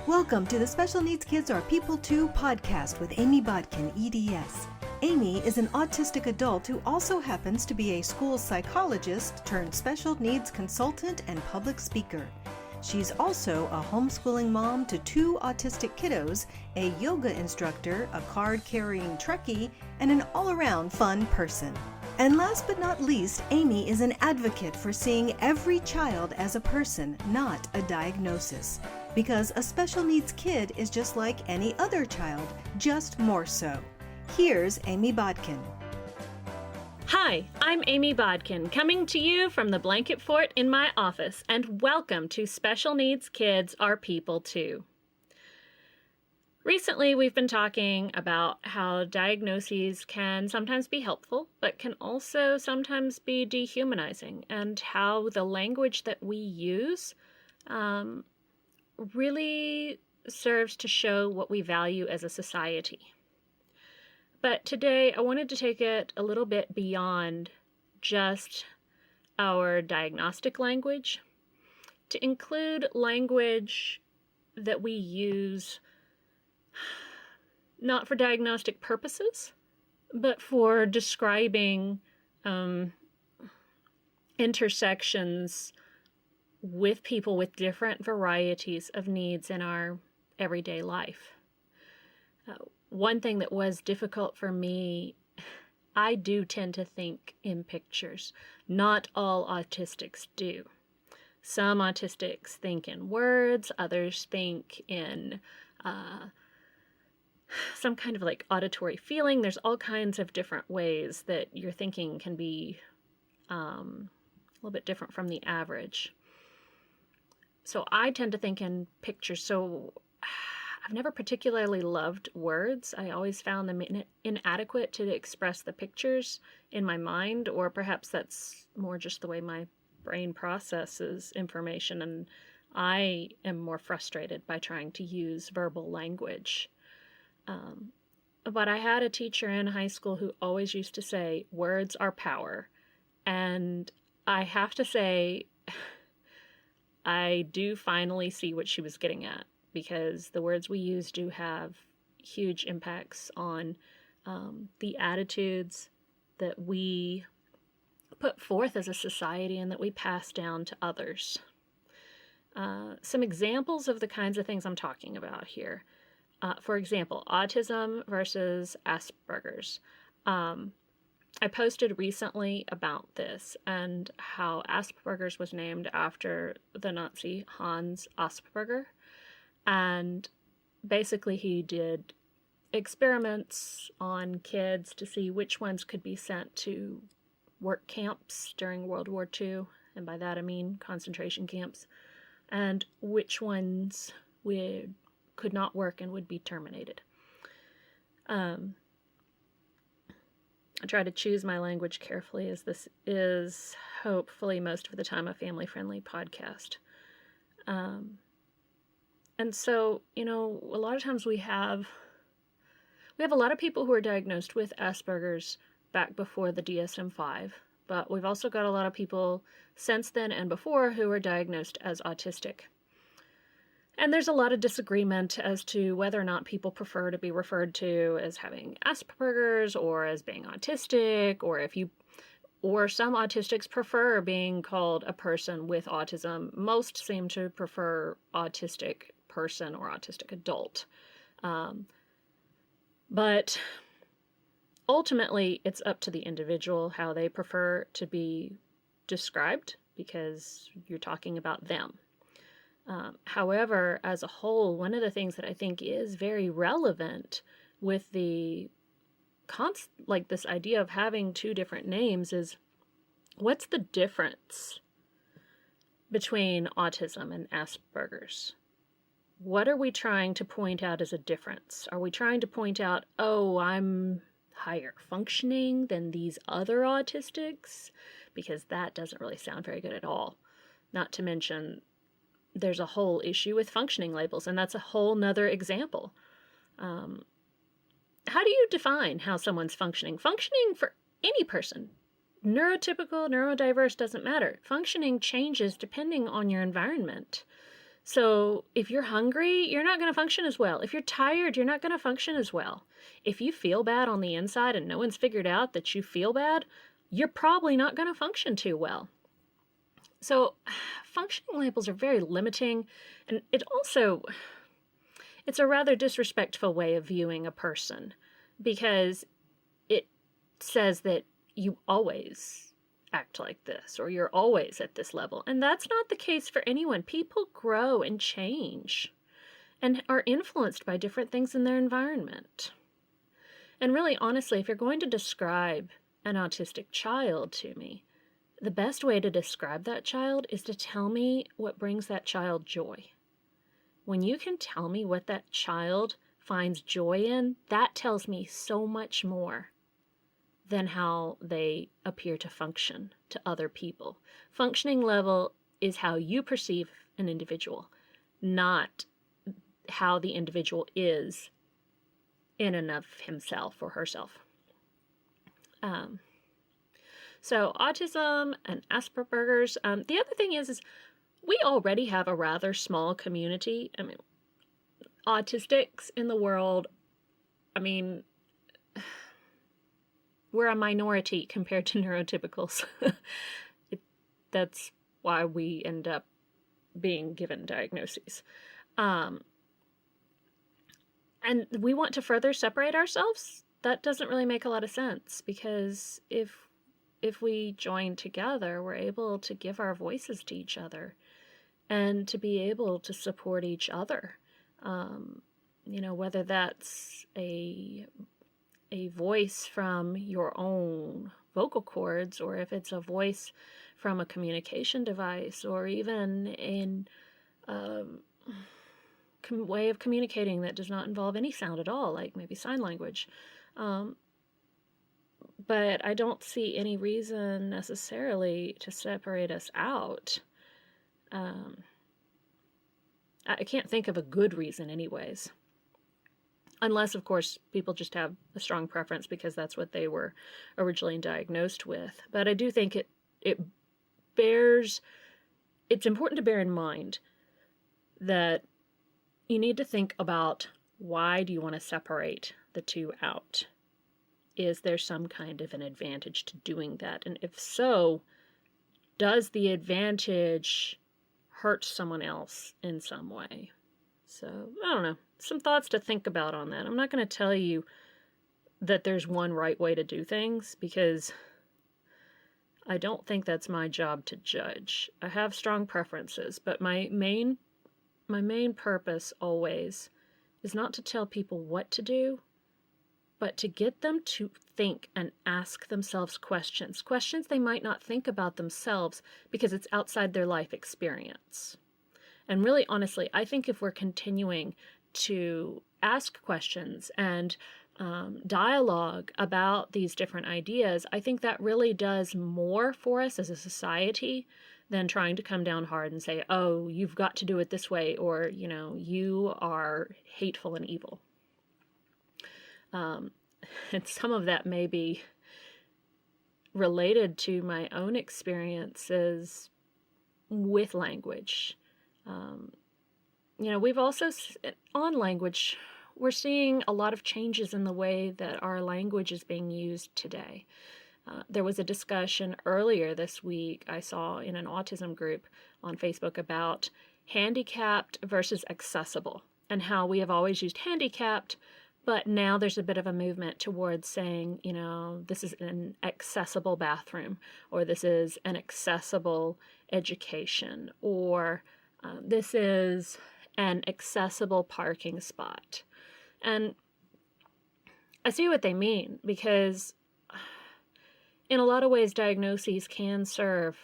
Welcome to the Special Needs Kids Are People Too podcast with Amy Bodkin, EDS. Amy is an autistic adult who also happens to be a school psychologist turned special needs consultant and public speaker. She's also a homeschooling mom to 2 autistic kiddos, a yoga instructor, a card-carrying Trekkie, and an all-around fun person. And last but not least, Amy is an advocate for seeing every child as a person, not a diagnosis. Because a special needs kid is just like any other child, just more so. Here's Amy Bodkin. Hi, I'm Amy Bodkin, coming to you from the blanket fort in my office, and welcome to Special Needs Kids Are People Too. Recently, we've been talking about how diagnoses can sometimes be helpful, but can also sometimes be dehumanizing, and how the language that we use really serves to show what we value as a society. But today, I wanted to take it a little bit beyond just our diagnostic language to include language that we use not for diagnostic purposes, but for describing intersections with people with different varieties of needs in our everyday life. One thing that was difficult for me, I do tend to think in pictures. Not all autistics do. Some autistics think in words, others think in some kind of like auditory feeling. There's all kinds of different ways that your thinking can be a little bit different from the average. So I tend to think in pictures. So I've never particularly loved words. I always found them inadequate to express the pictures in my mind, or perhaps that's more just the way my brain processes information, and I am more frustrated by trying to use verbal language. But I had a teacher in high school who always used to say, words are power. And I have to say, I do finally see what she was getting at, because the words we use do have huge impacts on the attitudes that we put forth as a society and that we pass down to others. Some examples of the kinds of things I'm talking about here. For example, autism versus Asperger's. I posted recently about this and how Asperger's was named after the Nazi Hans Asperger. And basically he did experiments on kids to see which ones could be sent to work camps during World War II. And by that I mean concentration camps. And which ones could not work and would be terminated. I try to choose my language carefully, as this is hopefully most of the time a family-friendly podcast. And so, a lot of times we have a lot of people who are diagnosed with Asperger's back before the DSM-5, but we've also got a lot of people since then and before who are diagnosed as autistic. And there's a lot of disagreement as to whether or not people prefer to be referred to as having Asperger's or as being autistic, or some autistics prefer being called a person with autism. Most seem to prefer autistic person or autistic adult. But ultimately, it's up to the individual how they prefer to be described, because you're talking about them. However, as a whole, one of the things that I think is very relevant with this idea of having 2 different names is, what's the difference between autism and Asperger's? What are we trying to point out as a difference? Are we trying to point out, oh, I'm higher functioning than these other autistics? Because that doesn't really sound very good at all. Not to mention, there's a whole issue with functioning labels, and that's a whole nother example. How do you define how someone's functioning? Functioning for any person, neurotypical, neurodiverse, doesn't matter. Functioning changes depending on your environment. So if you're hungry, you're not going to function as well. If you're tired, you're not going to function as well. If you feel bad on the inside and no one's figured out that you feel bad, you're probably not going to function too well. So functioning labels are very limiting, and it's a rather disrespectful way of viewing a person, because it says that you always act like this, or you're always at this level. And that's not the case for anyone. People grow and change and are influenced by different things in their environment. And really, honestly, if you're going to describe an autistic child to me, the best way to describe that child is to tell me what brings that child joy. When you can tell me what that child finds joy in, that tells me so much more than how they appear to function to other people. Functioning level is how you perceive an individual, not how the individual is in and of himself or herself. So autism and Asperger's. The other thing is we already have a rather small community. I mean, autistics in the world, we're a minority compared to neurotypicals. That's why we end up being given diagnoses. And we want to further separate ourselves. That doesn't really make a lot of sense, because if we join together, we're able to give our voices to each other and to be able to support each other. Whether that's a voice from your own vocal cords, or if it's a voice from a communication device, or even in a way of communicating that does not involve any sound at all, like maybe sign language. But I don't see any reason necessarily to separate us out. I can't think of a good reason anyways. Unless, of course, people just have a strong preference because that's what they were originally diagnosed with. But I do think it's important to bear in mind that you need to think about, why do you want to separate the two out? Is there some kind of an advantage to doing that? And if so, does the advantage hurt someone else in some way? So, I don't know. Some thoughts to think about on that. I'm not going to tell you that there's one right way to do things, because I don't think that's my job to judge. I have strong preferences, but my main purpose always is not to tell people what to do, but to get them to think and ask themselves questions they might not think about themselves because it's outside their life experience. And really, honestly, I think if we're continuing to ask questions and dialogue about these different ideas, I think that really does more for us as a society than trying to come down hard and say, oh, you've got to do it this way, or, you are hateful and evil. And some of that may be related to my own experiences with language. We've also, on language, we're seeing a lot of changes in the way that our language is being used today. There was a discussion earlier this week I saw in an autism group on Facebook about handicapped versus accessible, and how we have always used handicapped, but now there's a bit of a movement towards saying, this is an accessible bathroom, or this is an accessible education, or this is an accessible parking spot. And I see what they mean, because in a lot of ways, diagnoses can serve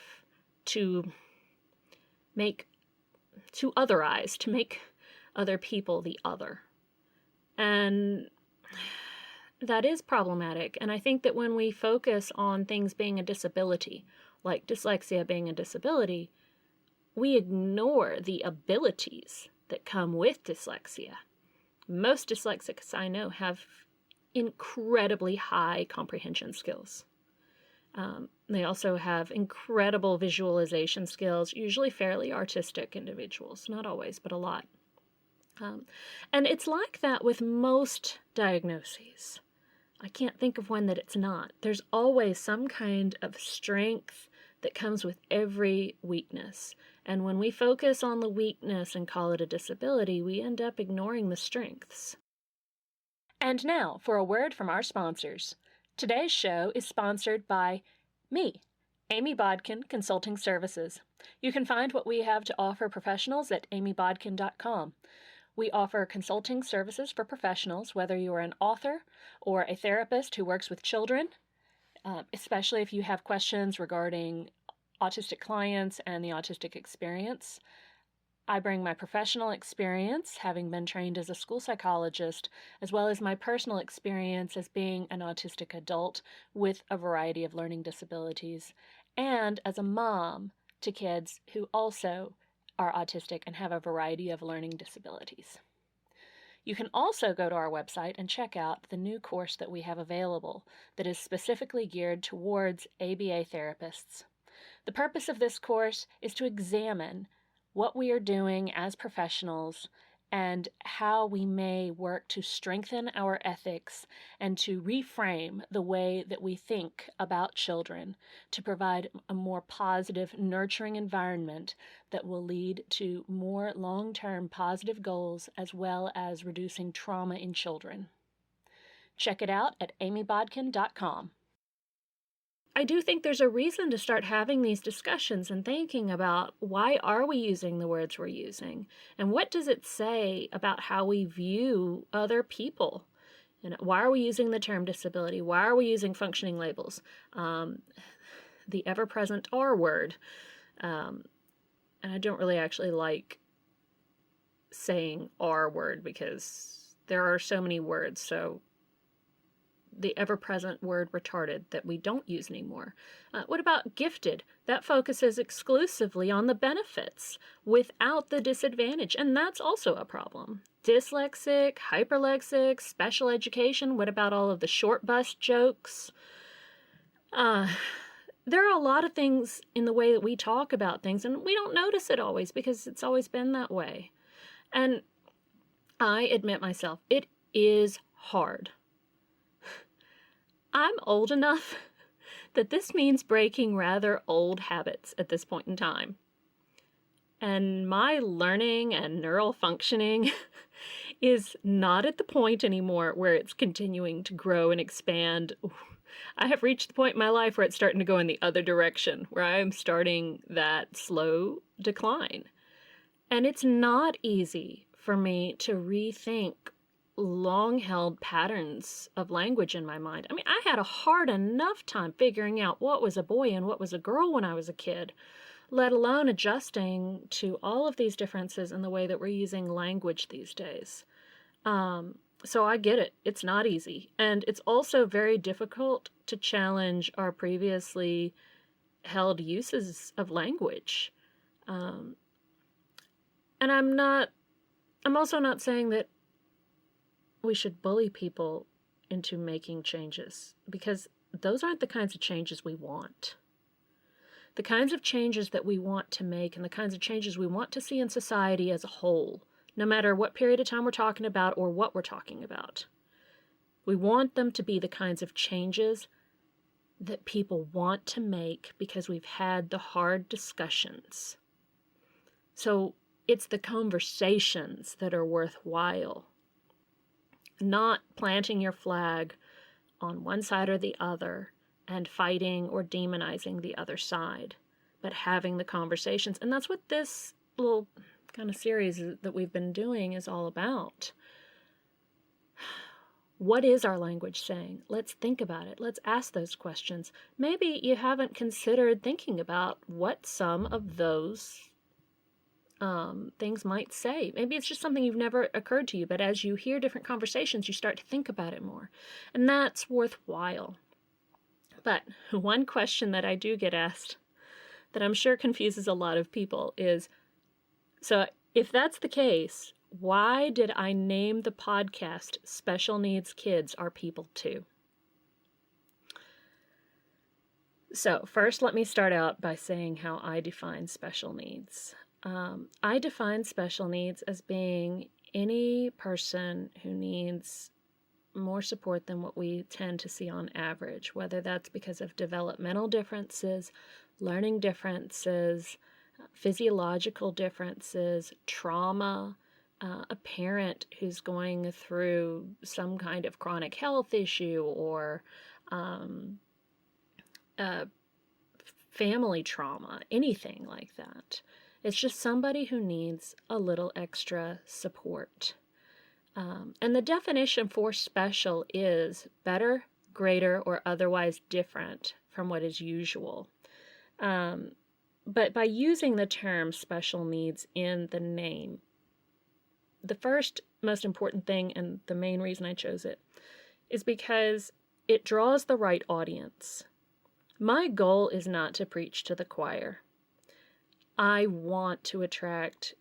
to otherize, to make other people the other. And that is problematic. And I think that when we focus on things being a disability, like dyslexia being a disability, we ignore the abilities that come with dyslexia. Most dyslexics I know have incredibly high comprehension skills. They also have incredible visualization skills, usually fairly artistic individuals, not always, but a lot. And it's like that with most diagnoses. I can't think of one that it's not. There's always some kind of strength that comes with every weakness. And when we focus on the weakness and call it a disability, we end up ignoring the strengths. And now for a word from our sponsors. Today's show is sponsored by me, Amy Bodkin Consulting Services. You can find what we have to offer professionals at amybodkin.com. We offer consulting services for professionals, whether you are an author or a therapist who works with children, especially if you have questions regarding autistic clients and the autistic experience. I bring my professional experience, having been trained as a school psychologist, as well as my personal experience as being an autistic adult with a variety of learning disabilities, and as a mom to kids who also are autistic and have a variety of learning disabilities. You can also go to our website and check out the new course that we have available that is specifically geared towards ABA therapists. The purpose of this course is to examine what we are doing as professionals and how we may work to strengthen our ethics and to reframe the way that we think about children to provide a more positive, nurturing environment that will lead to more long-term positive goals as well as reducing trauma in children. Check it out at amybodkin.com. I do think there's a reason to start having these discussions and thinking about why are we using the words we're using, and what does it say about how we view other people? And why are we using the term disability? Why are we using functioning labels? The ever-present R word. And I don't really actually like saying R word because there are so many words, so the ever-present word retarded that we don't use anymore. What about gifted? That focuses exclusively on the benefits without the disadvantage, and that's also a problem. Dyslexic, hyperlexic, special education, what about all of the short bus jokes? There are a lot of things in the way that we talk about things, and we don't notice it always because it's always been that way. And I admit myself, it is hard. I'm old enough that this means breaking rather old habits at this point in time. And my learning and neural functioning is not at the point anymore where it's continuing to grow and expand. I have reached the point in my life where it's starting to go in the other direction, where I'm starting that slow decline. And it's not easy for me to rethink long-held patterns of language in my mind. I mean, I had a hard enough time figuring out what was a boy and what was a girl when I was a kid, let alone adjusting to all of these differences in the way that we're using language these days. So I get it. It's not easy. And it's also very difficult to challenge our previously held uses of language. And I'm also not saying that we should bully people into making changes, because those aren't the kinds of changes we want. The kinds of changes that we want to make and the kinds of changes we want to see in society as a whole, no matter what period of time we're talking about or what we're talking about. We want them to be the kinds of changes that people want to make because we've had the hard discussions. So it's the conversations that are worthwhile. Not planting your flag on one side or the other and fighting or demonizing the other side, but having the conversations. And that's what this little kind of series that we've been doing is all about. What is our language saying? Let's think about it. Let's ask those questions. Maybe you haven't considered thinking about what some of those things might say. Maybe it's just something you've never occurred to you, but as you hear different conversations, you start to think about it more. And that's worthwhile. But one question that I do get asked that I'm sure confuses a lot of people is, so if that's the case, why did I name the podcast Special Needs Kids Are People Too? So first, let me start out by saying how I define special needs. I define special needs as being any person who needs more support than what we tend to see on average, whether that's because of developmental differences, learning differences, physiological differences, trauma, a parent who's going through some kind of chronic health issue, or family trauma, anything like that. It's just somebody who needs a little extra support. And the definition for special is better, greater, or otherwise different from what is usual. But by using the term special needs in the name, the first most important thing, and the main reason I chose it, is because it draws the right audience. My goal is not to preach to the choir. I want to attract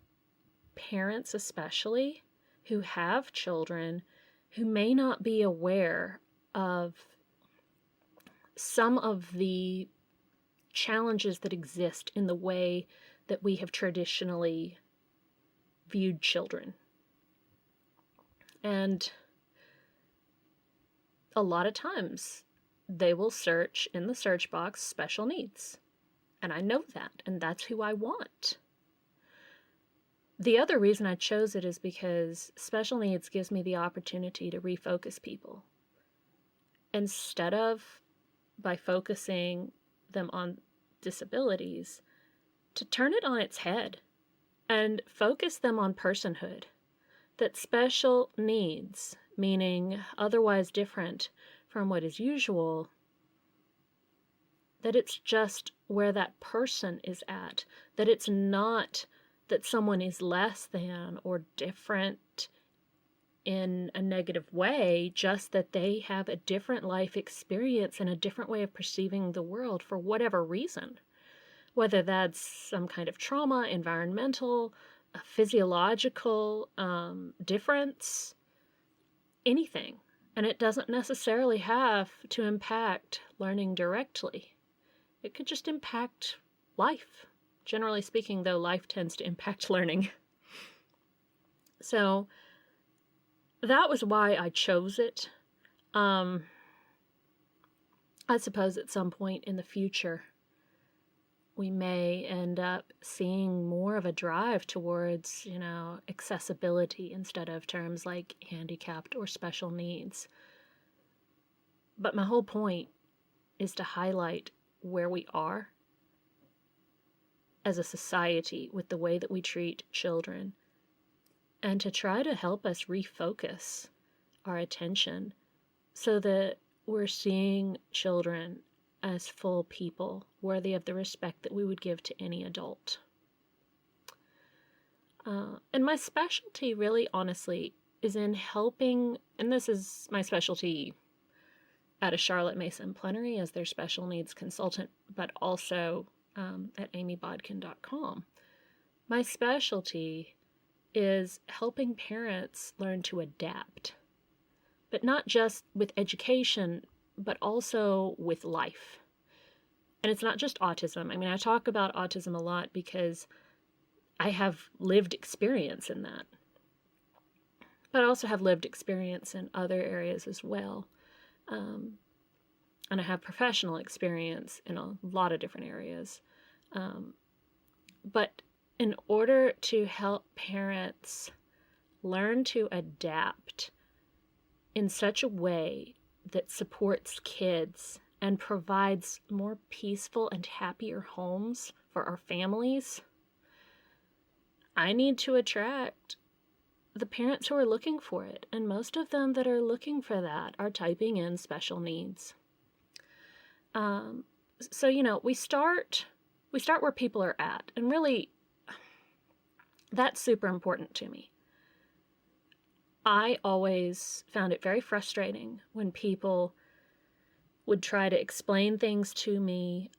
parents, especially, who have children who may not be aware of some of the challenges that exist in the way that we have traditionally viewed children. And a lot of times they will search in the search box special needs. And I know that, and that's who I want. The other reason I chose it is because special needs gives me the opportunity to refocus people. Instead of by focusing them on disabilities, to turn it on its head and focus them on personhood. That special needs, meaning otherwise different from what is usual, that it's just where that person is at, that it's not that someone is less than or different in a negative way, just that they have a different life experience and a different way of perceiving the world for whatever reason. Whether that's some kind of trauma, environmental, a physiological difference, anything. And it doesn't necessarily have to impact learning directly. It could just impact life. Generally speaking, though, life tends to impact learning. So that was why I chose it. I suppose at some point in the future, we may end up seeing more of a drive towards, accessibility instead of terms like handicapped or special needs. But my whole point is to highlight where we are as a society with the way that we treat children, and to try to help us refocus our attention so that we're seeing children as full people, worthy of the respect that we would give to any adult. And my specialty really, honestly, is in helping, and this is my specialty at a Charlotte Mason Plenary as their special needs consultant, but also at amybodkin.com. My specialty is helping parents learn to adapt, but not just with education, but also with life. And it's not just autism. I mean, I talk about autism a lot because I have lived experience in that. But I also have lived experience in other areas as well. And I have professional experience in a lot of different areas. But in order to help parents learn to adapt in such a way that supports kids and provides more peaceful and happier homes for our families, I need to attract the parents who are looking for it. And most of them that are looking for that are typing in special needs. So, we start where people are at. And really, that's super important to me. I always found it very frustrating when people would try to explain things to me,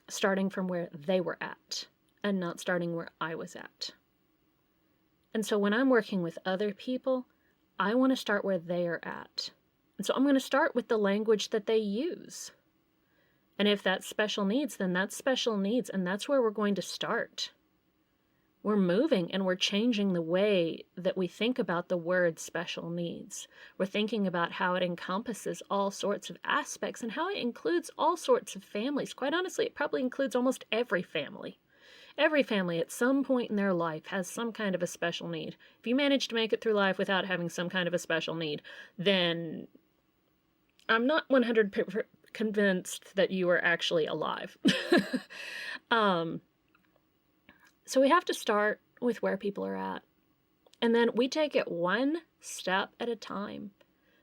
starting from where they were at and not starting where I was at. And so when I'm working with other people, I want to start where they are at. And so I'm going to start with the language that they use. And if that's special needs, then that's special needs, and that's where we're going to start. We're moving and we're changing the way that we think about the word special needs. We're thinking about how it encompasses all sorts of aspects and how it includes all sorts of families. Quite honestly, it probably includes almost every family. Every family at some point in their life has some kind of a special need. If you manage to make it through life without having some kind of a special need, then I'm not 100% convinced that you are actually alive. So we have to start with where people are at. And then we take it one step at a time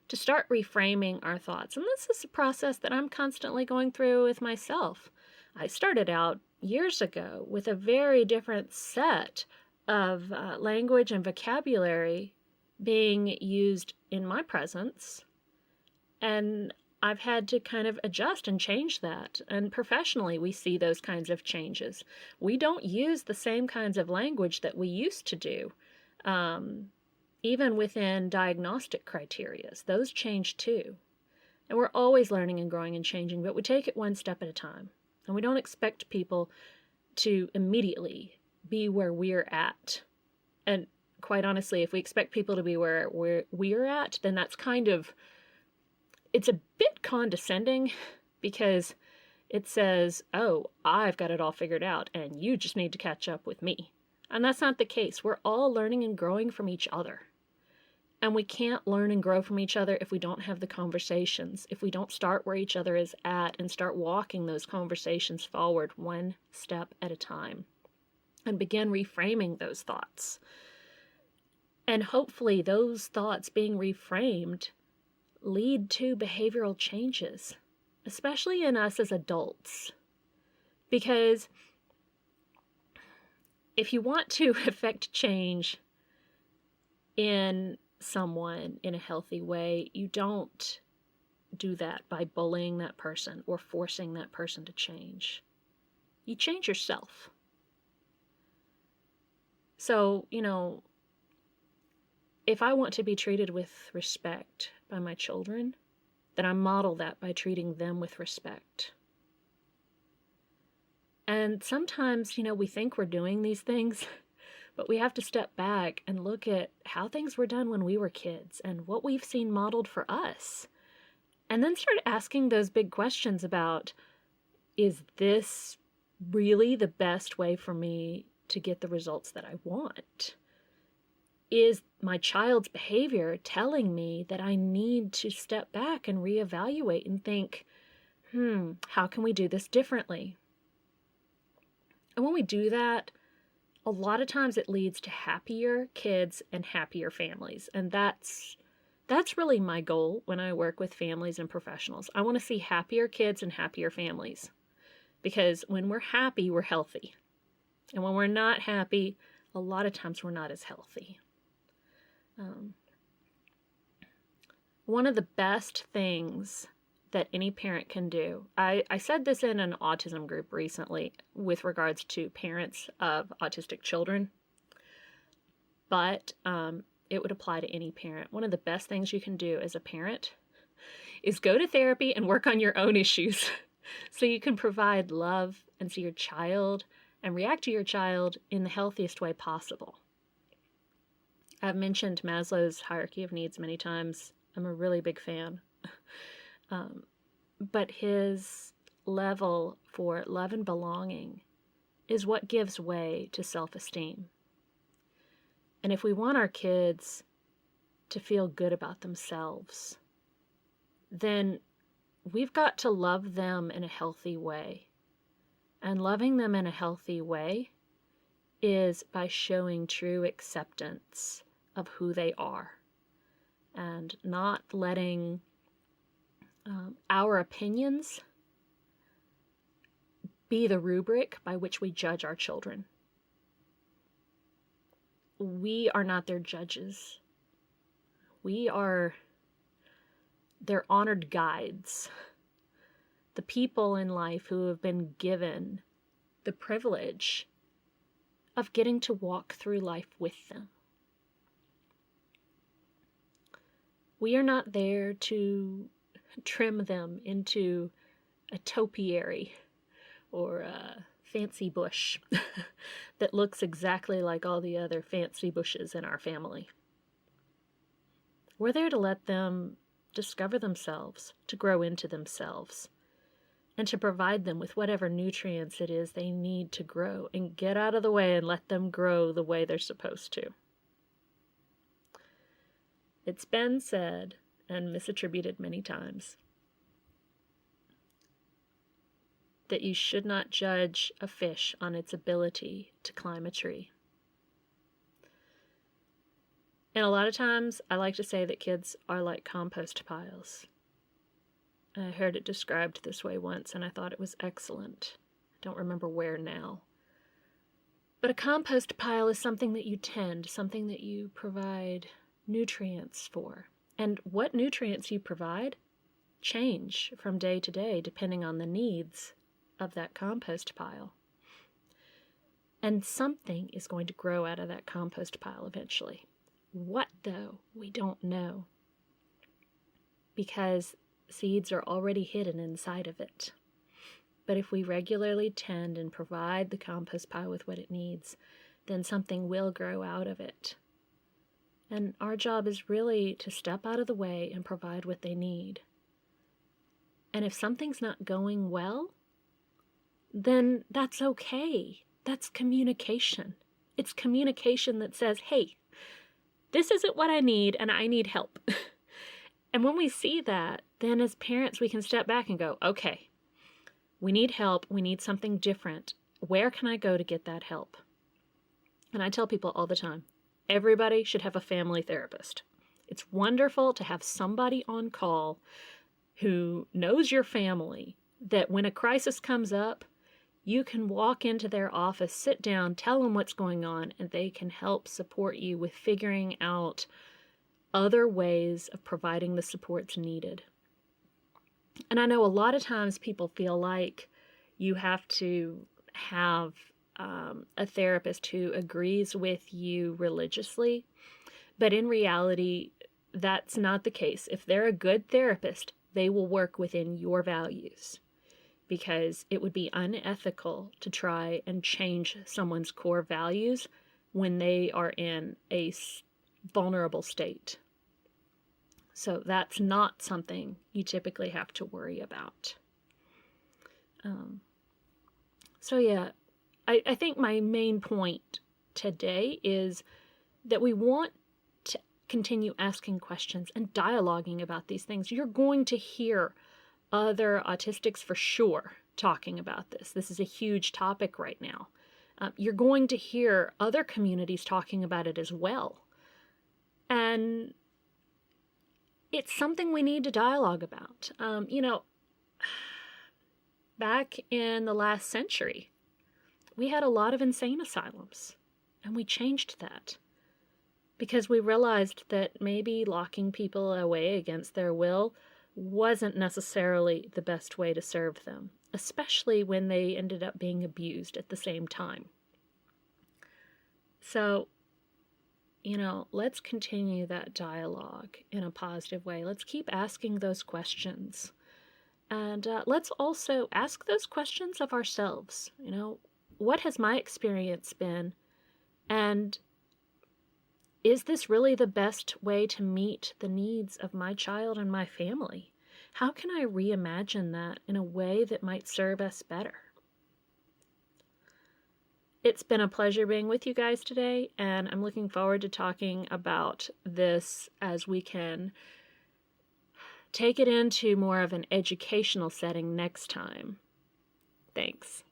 to start reframing our thoughts. And this is a process that I'm constantly going through with myself. I started out years ago with a very different set of language and vocabulary being used in my presence. And I've had to kind of adjust and change that. And professionally, we see those kinds of changes. We don't use the same kinds of language that we used to do, even within diagnostic criteria. Those change too. And we're always learning and growing and changing, but we take it one step at a time. And we don't expect people to immediately be where we're at. And quite honestly, if we expect people to be where we're at, then that's kind of, it's a bit condescending because it says, oh, I've got it all figured out and you just need to catch up with me. And that's not the case. We're all learning and growing from each other. And we can't learn and grow from each other if we don't have the conversations, if we don't start where each other is at and start walking those conversations forward one step at a time and begin reframing those thoughts. And hopefully those thoughts being reframed lead to behavioral changes, especially in us as adults. Because if you want to affect change in someone in a healthy way, you don't do that by bullying that person or forcing that person to change. You change yourself. So, if I want to be treated with respect by my children, then I model that by treating them with respect. And sometimes, we think we're doing these things, but we have to step back and look at how things were done when we were kids and what we've seen modeled for us. And then start asking those big questions about, is this really the best way for me to get the results that I want? Is my child's behavior telling me that I need to step back and reevaluate and think, how can we do this differently? And when we do that, a lot of times it leads to happier kids and happier families. And that's really my goal when I work with families and professionals. I want to see happier kids and happier families. Because when we're happy, we're healthy. And when we're not happy, a lot of times we're not as healthy. One of the best things that any parent can do, I said this in an autism group recently with regards to parents of autistic children, but it would apply to any parent. One of the best things you can do as a parent is go to therapy and work on your own issues so you can provide love and see your child and react to your child in the healthiest way possible. I've mentioned Maslow's hierarchy of needs many times. I'm a really big fan. But his level for love and belonging is what gives way to self-esteem. And if we want our kids to feel good about themselves, then we've got to love them in a healthy way. And loving them in a healthy way is by showing true acceptance of who they are and not letting our opinions be the rubric by which we judge our children. We are not their judges. We are their honored guides, the people in life who have been given the privilege of getting to walk through life with them. We are not there to trim them into a topiary or a fancy bush that looks exactly like all the other fancy bushes in our family. We're there to let them discover themselves, to grow into themselves, and to provide them with whatever nutrients it is they need to grow, and get out of the way and let them grow the way they're supposed to. It's been said and misattributed many times that you should not judge a fish on its ability to climb a tree. And a lot of times I like to say that kids are like compost piles. I heard it described this way once and I thought it was excellent. I don't remember where now. But a compost pile is something that you tend, something that you provide nutrients for. And what nutrients you provide change from day to day depending on the needs of that compost pile. And something is going to grow out of that compost pile eventually. What, though, we don't know. Because seeds are already hidden inside of it. But if we regularly tend and provide the compost pile with what it needs, then something will grow out of it. And our job is really to step out of the way and provide what they need. And if something's not going well, then that's okay. That's communication. It's communication that says, hey, this isn't what I need and I need help. And when we see that, then as parents we can step back and go, okay, we need help. We need something different. Where can I go to get that help? And I tell people all the time, everybody should have a family therapist. It's wonderful to have somebody on call who knows your family, that when a crisis comes up, you can walk into their office, sit down, tell them what's going on, and they can help support you with figuring out other ways of providing the supports needed. And I know a lot of times people feel like you have to have a therapist who agrees with you religiously, but in reality, that's not the case. If they're a good therapist, they will work within your values, because it would be unethical to try and change someone's core values when they are in a vulnerable state. So that's not something you typically have to worry about. I think my main point today is that we want to continue asking questions and dialoguing about these things. You're going to hear other autistics for sure talking about this. This is a huge topic right now. You're going to hear other communities talking about it as well. And it's something we need to dialogue about. Back in the last century, we had a lot of insane asylums, and we changed that because we realized that maybe locking people away against their will wasn't necessarily the best way to serve them, especially when they ended up being abused at the same time. So, let's continue that dialogue in a positive way. Let's keep asking those questions. And let's also ask those questions of ourselves. What has my experience been? And is this really the best way to meet the needs of my child and my family? How can I reimagine that in a way that might serve us better? It's been a pleasure being with you guys today, and I'm looking forward to talking about this as we can take it into more of an educational setting next time. Thanks.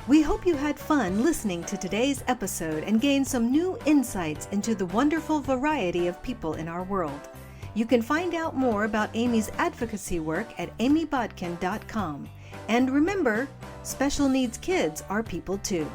We hope you had fun listening to today's episode and gained some new insights into the wonderful variety of people in our world. You can find out more about Amy's advocacy work at amybodkin.com. And remember, special needs kids are people too.